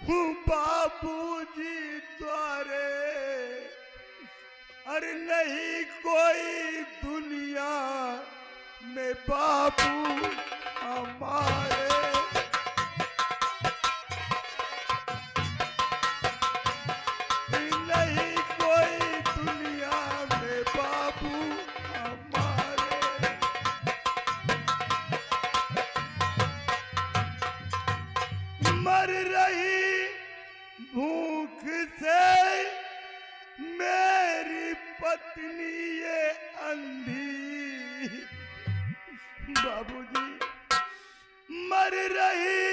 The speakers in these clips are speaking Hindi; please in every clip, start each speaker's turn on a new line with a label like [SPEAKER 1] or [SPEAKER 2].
[SPEAKER 1] बाबूजी द्वारे, अरे नहीं कोई दुनिया में बाबू हमारे। नहीं कोई दुनिया में बाबू हमारे। मर रही भूख से मेरी पत्नी ये अंधी, बाबूजी मर रही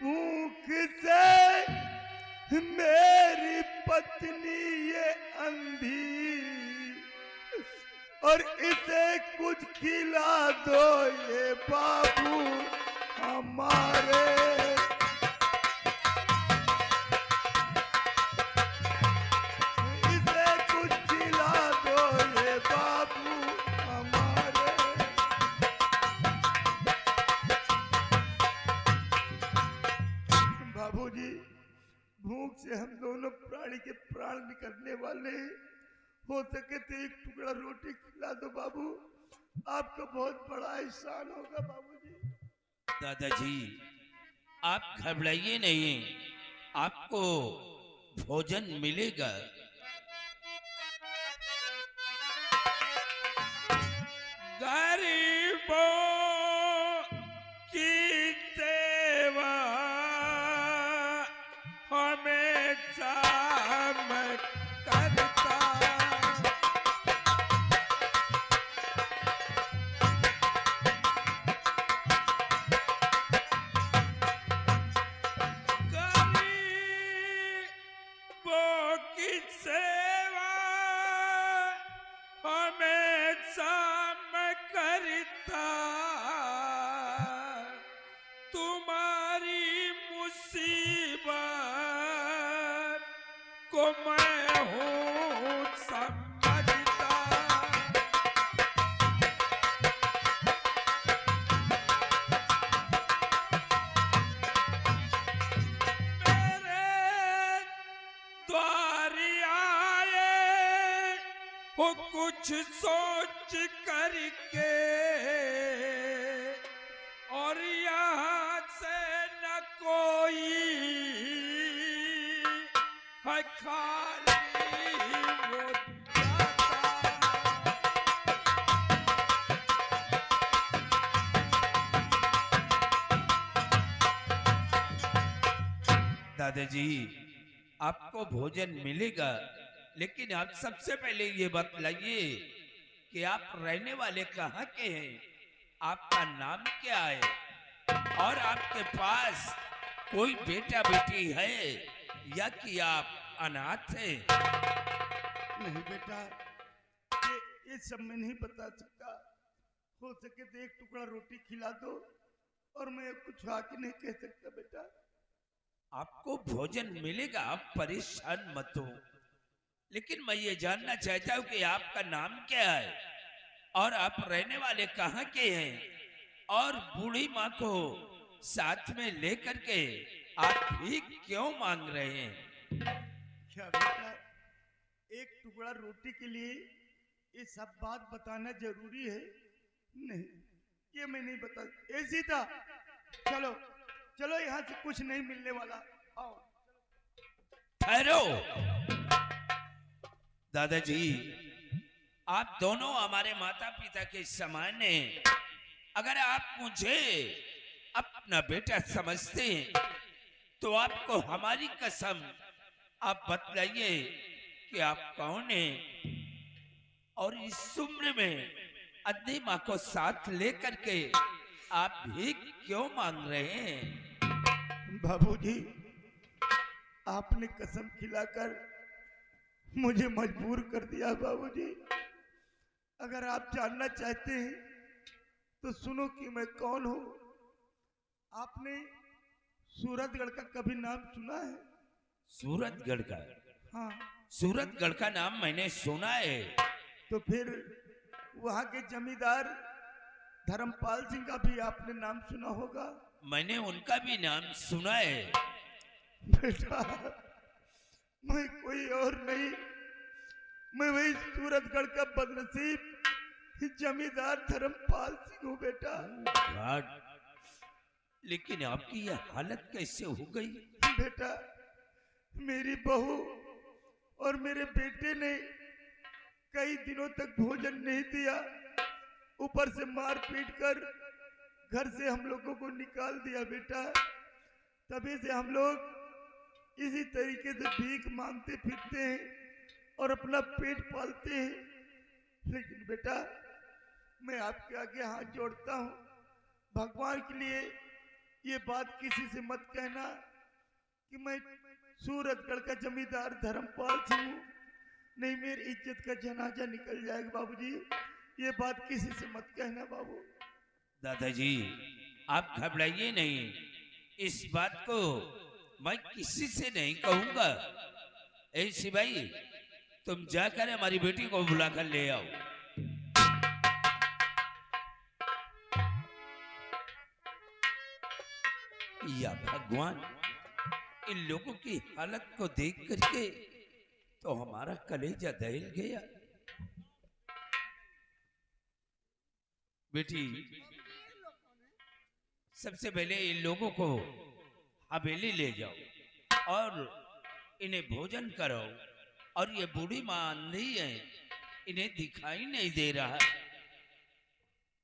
[SPEAKER 1] भूख से मेरी पत्नी ये अंधी, और इसे कुछ खिला दो ये बाबू हमारे। भूख से हम दोनों प्राणी के प्राण निकलने वाले, हो सके तो एक टुकड़ा रोटी खिला दो बाबू, आपका बहुत बड़ा एहसान होगा बाबूजी।
[SPEAKER 2] दादाजी आप घबराइए नहीं, आपको भोजन मिलेगा। गरीबों की सेवा हमेशा मैं करता, गरीबों की सेवा हमेशा मैं करता, तुम्हारी मुसीबत को मैं हूँ समझता। मेरे द्वारी आए हो कुछ सोच करके, और यहाँ से न कोई है खाली वो जाता। दादाजी आपको भोजन मिलेगा, लेकिन आप सबसे पहले ये बतलाइए कि आप रहने वाले कहाँ के हैं, आपका नाम क्या है, और आपके पास कोई बेटा बेटी है या कि आप अनाथ हैं?
[SPEAKER 1] नहीं बेटा, ये सब मैं नहीं बता सकता, हो सके तो एक टुकड़ा रोटी खिला दो, और मैं कुछ आके नहीं कह सकता बेटा।
[SPEAKER 2] आपको भोजन मिलेगा, आप परेशान मत हो, लेकिन मैं ये जानना चाहता हूँ कि आपका नाम क्या है और आप रहने वाले कहाँ के हैं, और बूढ़ी माँ को साथ में लेकर के आप भीख क्यों मांग रहे हैं?
[SPEAKER 1] क्या बेटा, एक टुकड़ा रोटी के लिए ये सब बात बताना जरूरी है? नहीं, ये मैं नहीं बता। ए सीता, चलो चलो, यहाँ से कुछ नहीं मिलने वाला, आओ।
[SPEAKER 2] ठहरो दादाजी, आप दोनों हमारे माता पिता के समान हैं। अगर आप मुझे अपना बेटा समझते हैं तो आपको हमारी कसम आप बतलाइए कि आप कौन हैं, और इस उम्र में अंधी माँ को साथ लेकर के आप भीख क्यों मांग रहे हैं?
[SPEAKER 1] बाबूजी, आपने कसम खिलाकर मुझे मजबूर कर दिया बाबूजी। अगर आप जानना चाहते हैं तो सुनो कि मैं कौन हूं। आपने सूरतगढ़ का कभी नाम सुना है?
[SPEAKER 2] सूरतगढ़ का?
[SPEAKER 1] हाँ।
[SPEAKER 2] सूरतगढ़ का नाम मैंने सुना है।
[SPEAKER 1] तो फिर वहां के जमींदार धर्मपाल सिंह का भी आपने नाम सुना होगा।
[SPEAKER 2] मैंने उनका भी नाम सुना है।
[SPEAKER 1] बेटा मैं कोई और नहीं, मैं वही सूरतगढ़ का बदनसीब जमींदार धर्मपाल सिंह हूँ बेटा।
[SPEAKER 2] गॉड, लेकिन आपकी यह हालत कैसे हो गई?
[SPEAKER 1] बेटा मेरी बहू और मेरे बेटे ने कई दिनों तक भोजन नहीं दिया, ऊपर से मार पीट कर घर से हम लोगों को निकाल दिया बेटा। तभी से हम लोग इसी तरीके से भीख मांगते फिरते हैं और अपना पेट पालते हैं। लेकिन बेटा मैं आपके आगे हाथ जोड़ता हूँ, भगवान के लिए ये बात किसी से मत कहना कि मैं सूरतगढ़ का जमींदार धर्मपाल सिंह हूँ, नहीं मेरी इज्जत का जनाजा निकल जाएगा बाबूजी। ये बात किसी से मत कहना बाबू।
[SPEAKER 2] दादाजी आप घबराइए नहीं, इस बात को मैं किसी से नहीं कहूंगा। ए सिपाही, तुम जाकर हमारी बेटी को बुलाकर ले आओ। या भगवान, इन लोगों की हालत को देख करके तो हमारा कलेजा दहल गया। बेटी, सबसे पहले इन लोगों को हवेली ले जाओ और इन्हें भोजन कराओ। और ये बूढ़ी मां अंधी है, इन्हें दिखाई नहीं दे रहा।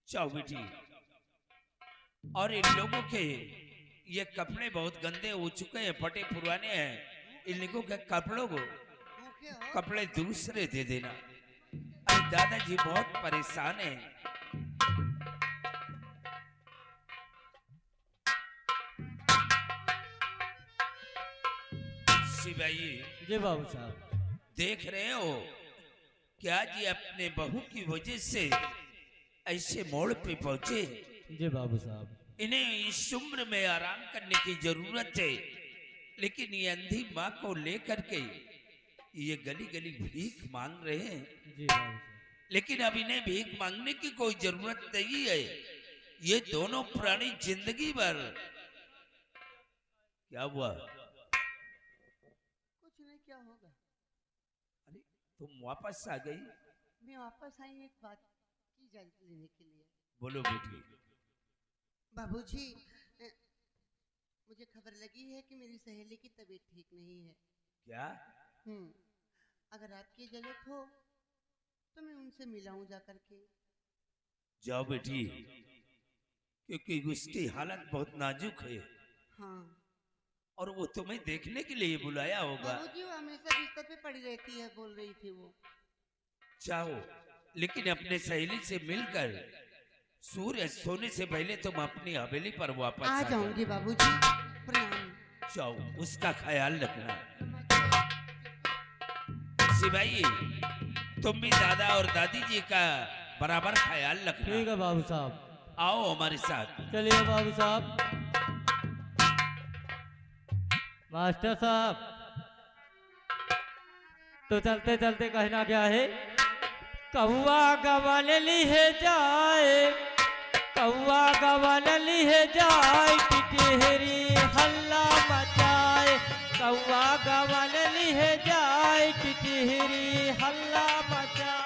[SPEAKER 2] जाओ बेटी। और इन लोगों के ये कपड़े बहुत गंदे हो चुके हैं, फटे पुराने हैं, इन लोगों के कपड़ों को कपड़े दूसरे दे देना। अरे दादाजी बहुत परेशान हैं। सिपाही
[SPEAKER 3] जी बाबू साहब।
[SPEAKER 2] देख रहे हो कि आज ये अपने बहू की वजह से ऐसे मोड़ पे पहुंचे।
[SPEAKER 3] जी बाबू साहब।
[SPEAKER 2] इन्हें इस उम्र में आराम करने की जरूरत है, लेकिन ये अंधी माँ को लेकर के ये गली गली भीख मांग रहे हैं।
[SPEAKER 3] जी बाबू साहब।
[SPEAKER 2] लेकिन अब इन्हें भीख मांगने की कोई जरूरत नहीं है। ये दोनों प्राणी जिंदगी भर। क्या हुआ?
[SPEAKER 4] कुछ नहीं, क्या होगा?
[SPEAKER 2] अरे तुम वापस आ गई?
[SPEAKER 4] मैं वापस आई एक बात की जानकारी लेने के लिए।
[SPEAKER 2] बोलो बेटी।
[SPEAKER 4] बाबूजी, मुझे खबर लगी है कि मेरी सहेली की तबीयत ठीक नहीं है।
[SPEAKER 2] क्या?
[SPEAKER 4] अगर आपकी इजाजत हो तो मैं उनसे मिलाऊं जा करके।
[SPEAKER 2] जाओ बेटी, क्योंकि उसकी हालत बहुत नाजुक है।
[SPEAKER 4] हाँ।
[SPEAKER 2] और वो तुम्हें देखने के लिए बुलाया होगा।
[SPEAKER 4] बाबूजी वो हमेशा बिस्तर पे पड़ी रहती है, बोल रही थी वो।
[SPEAKER 2] जाओ, लेकिन अपने सहेली से मिलकर सूर्य सोने से पहले तुम अपनी हवेली पर वापस
[SPEAKER 4] आ जाऊंगी बाबूजी। प्रणाम।
[SPEAKER 2] जाओ, उसका ख्याल रखना। सिपाही, तुम भी दादा और दादी जी का बराबर ख्याल रखना।
[SPEAKER 3] ठीक है बाबू साहब।
[SPEAKER 2] आओ हमारे साथ।
[SPEAKER 3] चलिए बाबू साहब। मास्टर साहब, तो चलते चलते कहना क्या है? कौआ गवन लिए जाए, कौआ गवन लिए जाए, टिटहरी हल्ला मचाए। कौआ गवन लिए जाए, टिटहरी हल्ला मचाए।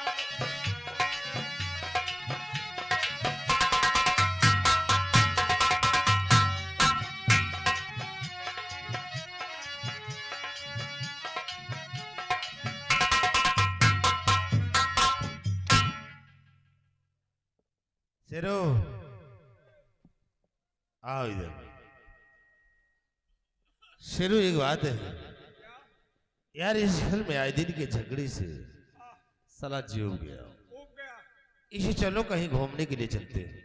[SPEAKER 5] शेरो, आओ इधर। शेरू, एक बात है यार, इस घर में आए दिन के झगड़े से साला जी उब गया। इसे चलो कहीं घूमने के लिए चलते हैं।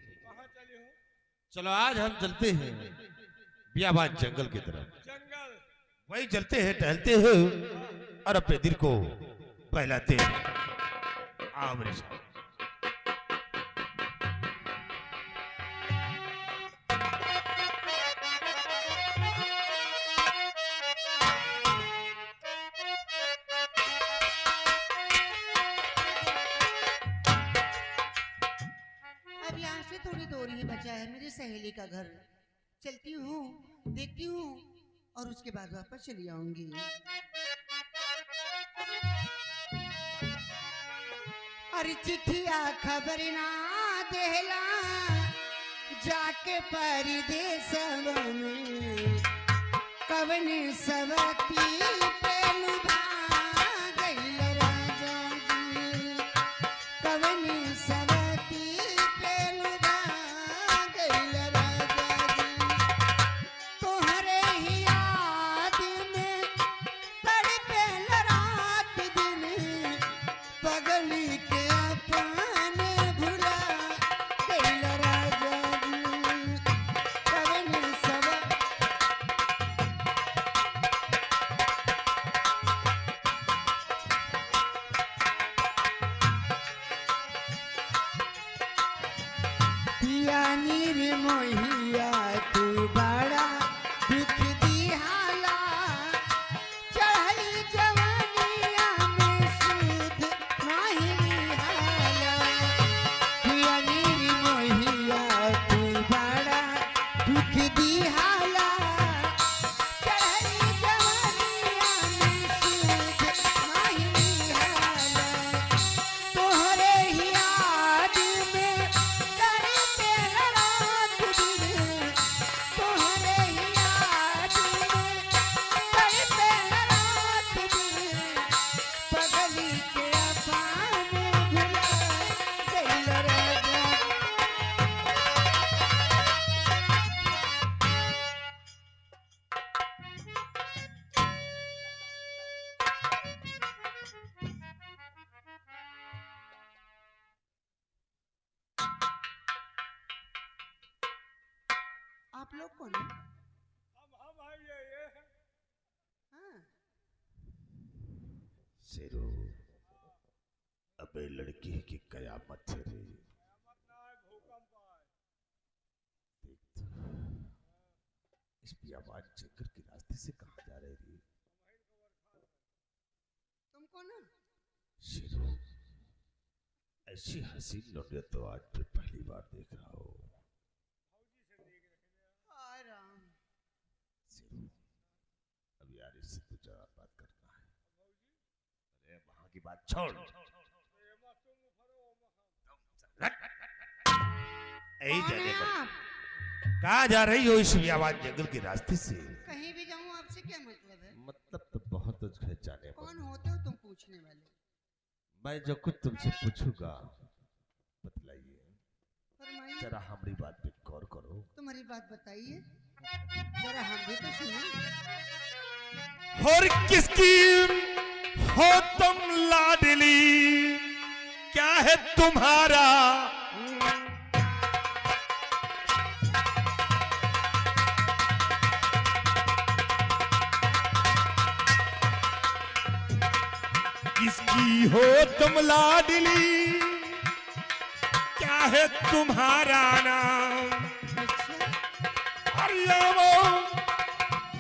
[SPEAKER 5] चलो आज हम चलते हैं बियाबान जंगल की तरफ। वही चलते हैं, टहलते हैं और अपने दिल को बहलाते हैं। आओ मेरे साथ।
[SPEAKER 4] अब यहाँ से थोड़ी दूर ही बचा है मेरी सहेली का घर। चलती हूँ, देखती हूँ और उसके बाद वापस चली आऊंगी। अरे चिट्ठिया खबर ना देला जाके परदेस में कवन सवती पे लुभा गइल राजा जी, कवन सवती पे लुभा गइल राजा जी। तोहरे ही याद में तड़पेल रात दिन पगली के अपने भुला गइल राजा जी, कवन सवती पिया नीर मोहिया तू बड़ा दुख दिहाला, चढ़ई जवानिया में सुध नाही हाला। पिया नीर मोहिया तू बड़ा दुख दिहाला, चढ़ई जवानिया में सुध नाही हाला। तोहरे ही याद में तड़पे रात दिन, तोहरे ही याद में तड़पे रात दिन पगली के अपने भुला गइल राजा। आप लोग कौन हैं? हाँ,
[SPEAKER 5] शेरो, अबे लड़की की कयामत है रे। देख तो, इस बियाबान जंगल के रास्ते से कहाँ जा रहे रे?
[SPEAKER 4] तुम कौन हो?
[SPEAKER 5] शेरो, ऐसी हसीन लौंडिया तो आज मैं पहली बार देख रहा हूँ।
[SPEAKER 4] हाय राम।
[SPEAKER 5] शेरो, अब यार इससे तुझे बात करना है। अरे वहां की बात छोड़। यही
[SPEAKER 4] कौन
[SPEAKER 5] जाने
[SPEAKER 4] है
[SPEAKER 5] पर
[SPEAKER 4] आप?
[SPEAKER 5] कहाँ जा रही हो इस बियाबान जंगल के रास्ते से?
[SPEAKER 4] कहीं भी जाऊं आपसे क्या मतलब है?
[SPEAKER 5] मतलब तो बहुत कुछ है जाने पर।
[SPEAKER 4] कौन होते हो तुम पूछने वाले?
[SPEAKER 5] मैं जो कुछ तुमसे पूछूंगा बतलाइए।
[SPEAKER 4] फरमाइए।
[SPEAKER 5] जरा हमारी बात पे गौर करो।
[SPEAKER 4] तुम्हारी बात बताइए, जरा हम भी तो सुनो।
[SPEAKER 1] और किसकी हो तुम लाडली, क्या है तुम्हारा किसकी हो तुम लाडली, क्या है तुम्हारा नाम?
[SPEAKER 4] अच्छा,
[SPEAKER 1] अरे वो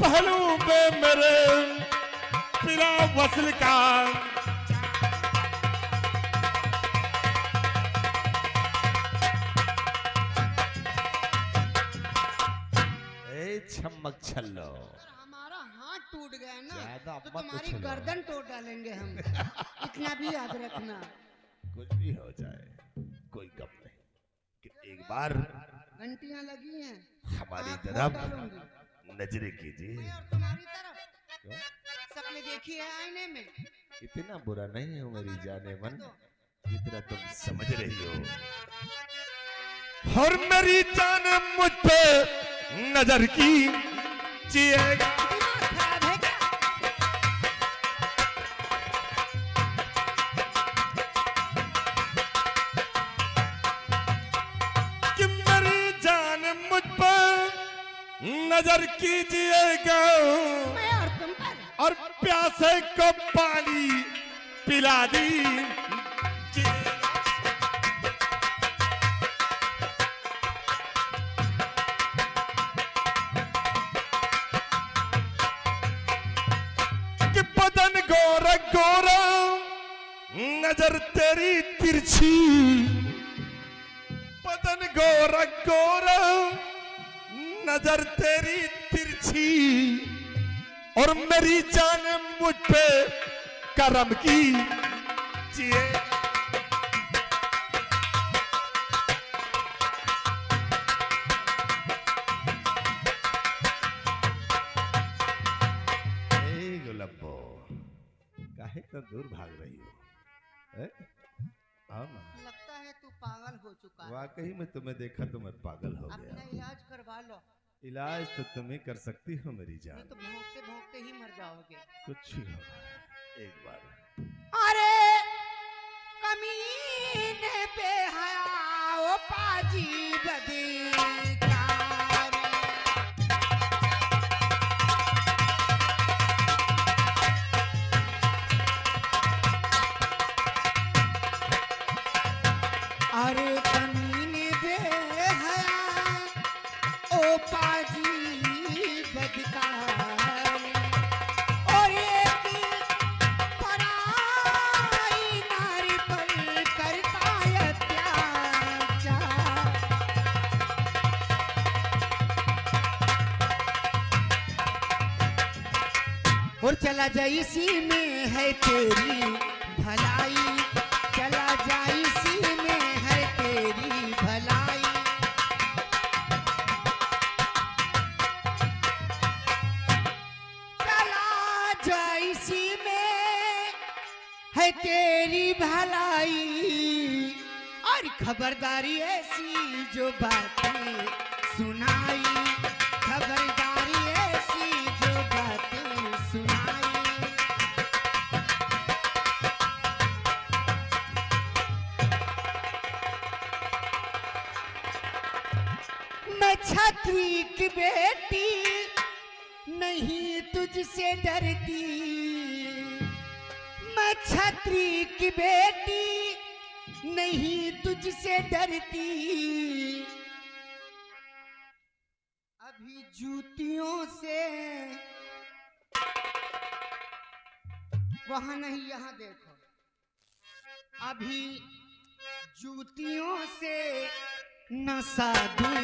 [SPEAKER 1] पहलू पे मेरे पिला वसल का
[SPEAKER 5] ए छमक छल्लो,
[SPEAKER 4] अगर हमारा हाथ टूट गया ना
[SPEAKER 5] ज्यादा
[SPEAKER 4] तो
[SPEAKER 5] मत
[SPEAKER 4] तुम्हारी
[SPEAKER 5] उछलो।
[SPEAKER 4] गर्दन तोड़ डालेंगे हम। इतना भी याद रखना।
[SPEAKER 5] कुछ भी हो जाए कोई गम नहीं, कि एक बार
[SPEAKER 4] घंटियां लगी हैं,
[SPEAKER 5] हमारी
[SPEAKER 4] आँख
[SPEAKER 5] तरफ
[SPEAKER 4] खोल डालूंगी।
[SPEAKER 5] नजरें कीजिए।
[SPEAKER 4] मैं और तुम्हारी तरफ
[SPEAKER 5] क्यों?
[SPEAKER 4] शक्ल देखी है आईने में?
[SPEAKER 5] इतना बुरा नहीं हूँ मेरी जाने मन, जितना तुम समझ रही हो।
[SPEAKER 1] और मेरी जान मुझ पे नजर की जिएगा
[SPEAKER 4] दिमाग खराब है क्या?
[SPEAKER 1] कि मेरी जान मुझ पर नजर कीजिएगा
[SPEAKER 4] मैं और तुम पर।
[SPEAKER 1] और प्यासे को पानी पिला दीजिए। कि बदन गोरा गोरा नजर तेरी तिरछी, बदन गोरा गोरा नजर तेरी तिरछी, और मेरी जान मुझ पे करम की जिए। गुलब्बो काहे तो दूर भाग रही हो? आओ ना।
[SPEAKER 4] लगता है तू पागल हो चुका है।
[SPEAKER 1] वाकई में तुम्हें देखा तो मैं पागल हो
[SPEAKER 4] अपना
[SPEAKER 1] गया।
[SPEAKER 4] इलाज करवा लो,
[SPEAKER 1] इलाज तो तुम ही कर सकती हो मेरी
[SPEAKER 4] नहीं
[SPEAKER 1] जान।
[SPEAKER 4] तो भौंकते भौंकते ही मर जाओगे।
[SPEAKER 1] कुछ ही होगा एक बार।
[SPEAKER 4] अरे कमीने पे हया ओ पाजी बदकार। अरे कमीने पे हया ओ पाजी बदकार। और एक पराई नारी पर करता है अत्याचार। और चला जा इसी में है तेरी भलाई, चला जा इसी में है तेरी भलाई। चला जा इसी में है तेरी भलाई। और खबरदारी ऐसी जो बातें सुनाई, खबरदारी ऐसी जो बातें सुनाई। मैं छतरी की बेटी नहीं तुझसे डरती, मैं छतरी की बेटी नहीं तुझसे डरती। अभी जूतियों से वहां नहीं यहाँ देखो, अभी जूतियों से न साधु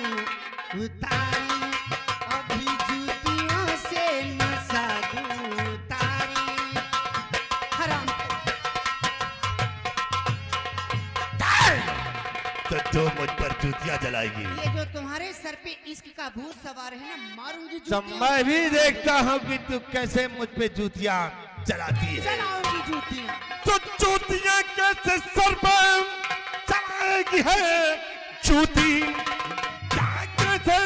[SPEAKER 4] उतारी, अभी जूतियों से न साधु उतारी। हराम
[SPEAKER 1] तो जो मुझ पर जूतियां जलाएगी
[SPEAKER 4] ये जो तुम्हारे सर पे इश्क का भूत सवार है ना, मारूंगी
[SPEAKER 1] तो
[SPEAKER 4] जूतियां।
[SPEAKER 1] मैं भी देखता हूँ कि तू कैसे मुझ पे जूतियां जलाती है।
[SPEAKER 4] चलाऊंगी जूतियां।
[SPEAKER 1] तो जूतियां कैसे सर पर चलाएगी है जूती क्या कैसे?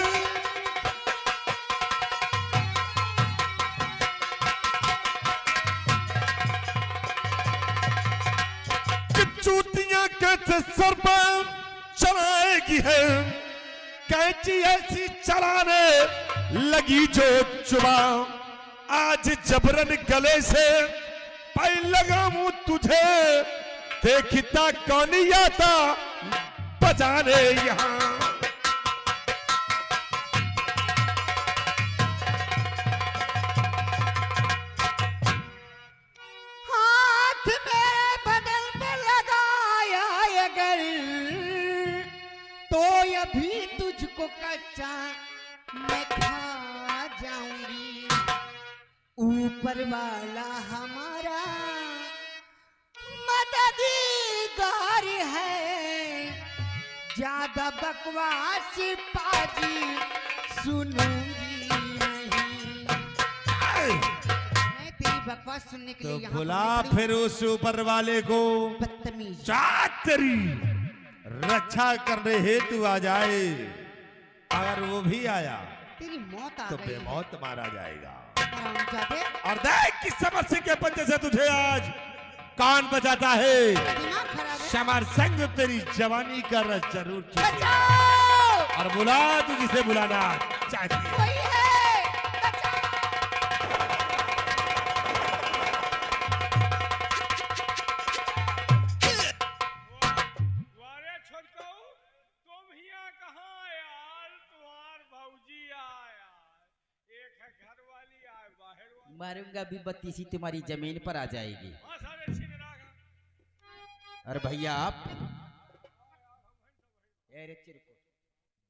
[SPEAKER 1] कि जूतियां कैसे सर पर चलाएगी है, कैची ऐसी चलाने लगी जो जुबान। आज जबरन गले से पाई लगाऊं तुझे, देखता कौन आता बजाने यहाँ।
[SPEAKER 4] हाथ में बदल पे लगाया अगर तो अभी तुझको कच्चा मैं खा जाऊंगी। ऊपर वाला हमारा मददगार है, ज्यादा बकवास पाजी सुनूंगी नहीं। मैं तेरी बकवास सुनने के
[SPEAKER 1] तो
[SPEAKER 4] लिए यहाँ
[SPEAKER 1] बुला
[SPEAKER 4] पर नहीं
[SPEAKER 1] फिर उस ऊपर वाले को,
[SPEAKER 4] खड़ी। बदतमीज।
[SPEAKER 1] तेरी रक्षा करने हेतु आ जाए। अगर वो भी आया
[SPEAKER 4] तेरी मौत आ
[SPEAKER 1] तो
[SPEAKER 4] गई।
[SPEAKER 1] बेमौत मारा जाएगा।
[SPEAKER 4] हरामजादे,
[SPEAKER 1] और देख किस समस्या के पंजे से तुझे आज कौन बचाता है।
[SPEAKER 4] दिमाग खराब है।
[SPEAKER 1] समर संग तेरी जवानी का रस जरूर चूसेगा।
[SPEAKER 4] बचाओ!
[SPEAKER 1] और बुला तू जिसे बुलाना चाहती है।
[SPEAKER 4] कोई है? बचाओ!
[SPEAKER 6] वारे छोटकाऊ, तुम हियां कहाँ यार? तुम्हार भौजी आया, एक है घर वाली आए बाहर वाली।
[SPEAKER 7] मारूंगा भी बत्तीसी तुम्हारी जमीन पर आ जाएगी।
[SPEAKER 6] हाँ सारे छीन राखा।
[SPEAKER 7] अरे भैया आप अरे चिरकुट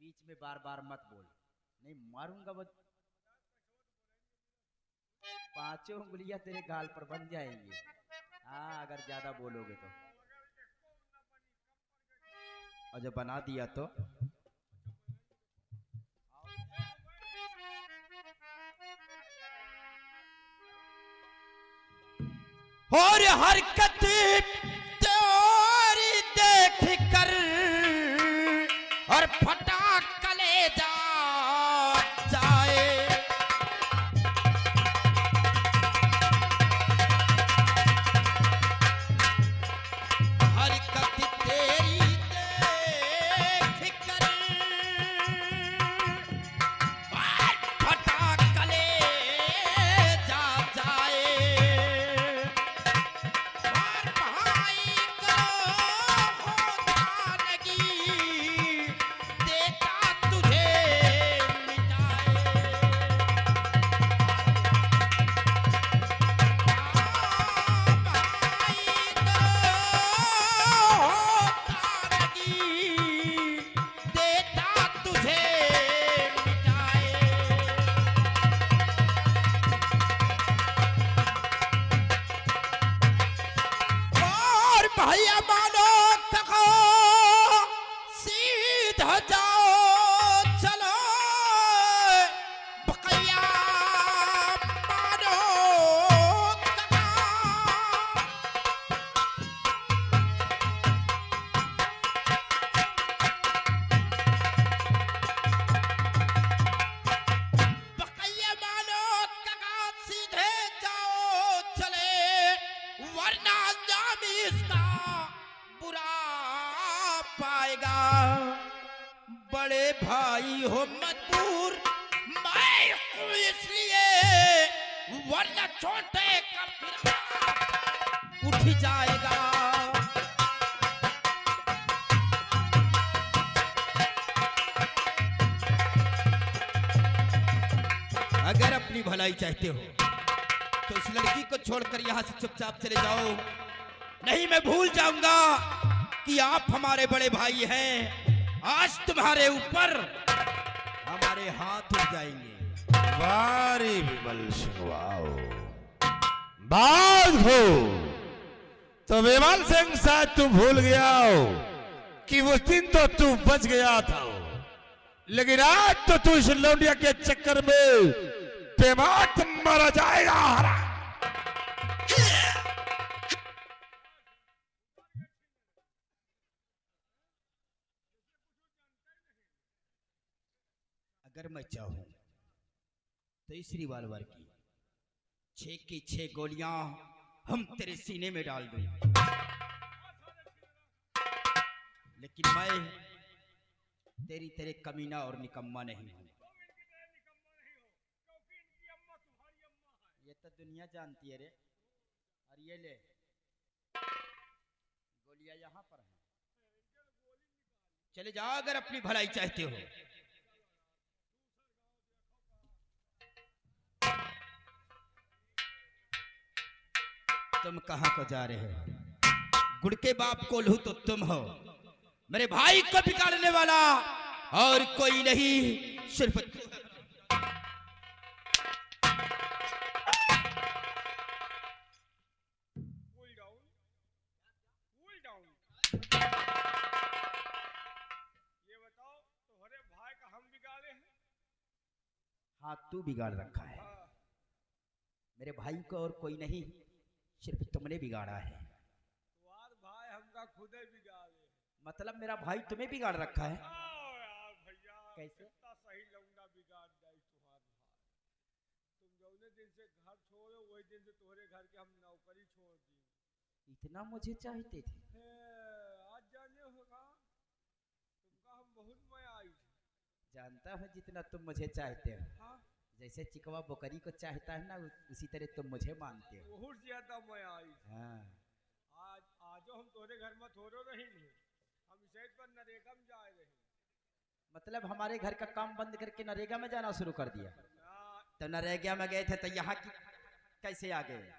[SPEAKER 7] बीच में बार बार मत बोल, नहीं मारूंगा पांचों उंगलियां तेरे गाल पर बन जाएंगी। हाँ, अगर ज्यादा बोलोगे तो। और जब बना दिया तो
[SPEAKER 2] और हरकत तेरी देख कर और फटा कलेजा जाए। हरकत तेरी देख कर और फटा कलेजा जाए। और भाई को होता लगी देता तुझे मिटाए। भाई को होता लगी देता तुझे मिटाए। और भैया मानो कहो सीधा जाओ चलो बकैया मानो कहो। बकैया मानो कहा सीधे जाओ चले वरना अंजाम इसका बुरा पाएगा। बड़े भाई हो मजबूर मैं हूं इसलिए वरना छोटे का फिर उठ जाएगा। अगर अपनी भलाई चाहते हो तो उस लड़की को छोड़कर यहाँ से चुपचाप चले जाओ, नहीं मैं भूल जाऊंगा कि आप हमारे बड़े भाई हैं। आज तुम्हारे ऊपर हमारे हाथ उठ जाएंगे।
[SPEAKER 5] वारी विमल सिंह वाओ बाज हो तो विमल सिंह शायद तू भूल गया हो कि उस दिन तो तू बच गया था, लेकिन आज तो तू इस लौंडिया के चक्कर में बेमात मर जाएगा। हरा
[SPEAKER 2] अगर मैं चाहूं तो इस रिवॉल्वर की 6 की 6 गोलियां हम तेरे सीने में डाल दूं, लेकिन मैं तेरे कमीना और निकम्मा नहीं हूं। ये तो दुनिया जानती है रे। और ये ले गोलियां यहाँ पर हैं, चले जाओ अगर अपनी भलाई चाहते हो। तुम कहां को जा रहे हो? गुड़ के बाप को लू तो तुम हो, मेरे भाई को बिगाड़ने वाला और कोई नहीं, सिर्फ
[SPEAKER 6] कूल डाउन, कूल डाउन। ये बताओ तुम्हारे भाई का हम बिगाड़े हैं?
[SPEAKER 2] हाँ तू बिगाड़ रखा है।
[SPEAKER 6] हाँ,
[SPEAKER 2] मेरे भाई को और कोई नहीं, सिर्फ तुमने बिगाड़ा है।
[SPEAKER 6] तुम्हार भाई हमका खुद ही बिगाड़े।
[SPEAKER 2] मतलब मेरा भाई तुम्हें बिगाड़ रखा है?
[SPEAKER 6] आओ यार भैया,
[SPEAKER 2] कैसे?
[SPEAKER 6] कितना सही लौंडा बिगाड़ जाए तुम्हार भाई। तुम जौने दिन से घर छोड़ो वही दिन से तुम्हारे घर के हम नौकरी छोड़ दी।
[SPEAKER 2] इतना मुझे चाहते थे?
[SPEAKER 6] हे, आज जाने होगा तुमका हम बहुत मैं आई थी।
[SPEAKER 2] जानता हूँ जितना तुम मुझे चाहते हो।
[SPEAKER 6] हाँ,
[SPEAKER 2] जैसे चिकवा बकरी को चाहता है ना, उसी तरह तुम मुझे मानते हो।
[SPEAKER 6] बहुत ज्यादा मैं आई थी।
[SPEAKER 2] हाँ।
[SPEAKER 6] आजो हम तोरे घर में थोड़ो रही नहीं, हम इसे पर नरेगा में जाए रही।
[SPEAKER 2] मतलब हमारे घर का काम बंद करके नरेगा में जाना शुरू कर दिया?
[SPEAKER 6] ना,
[SPEAKER 2] तो नरेगा में गए थे तो यहाँ की कैसे आ गए?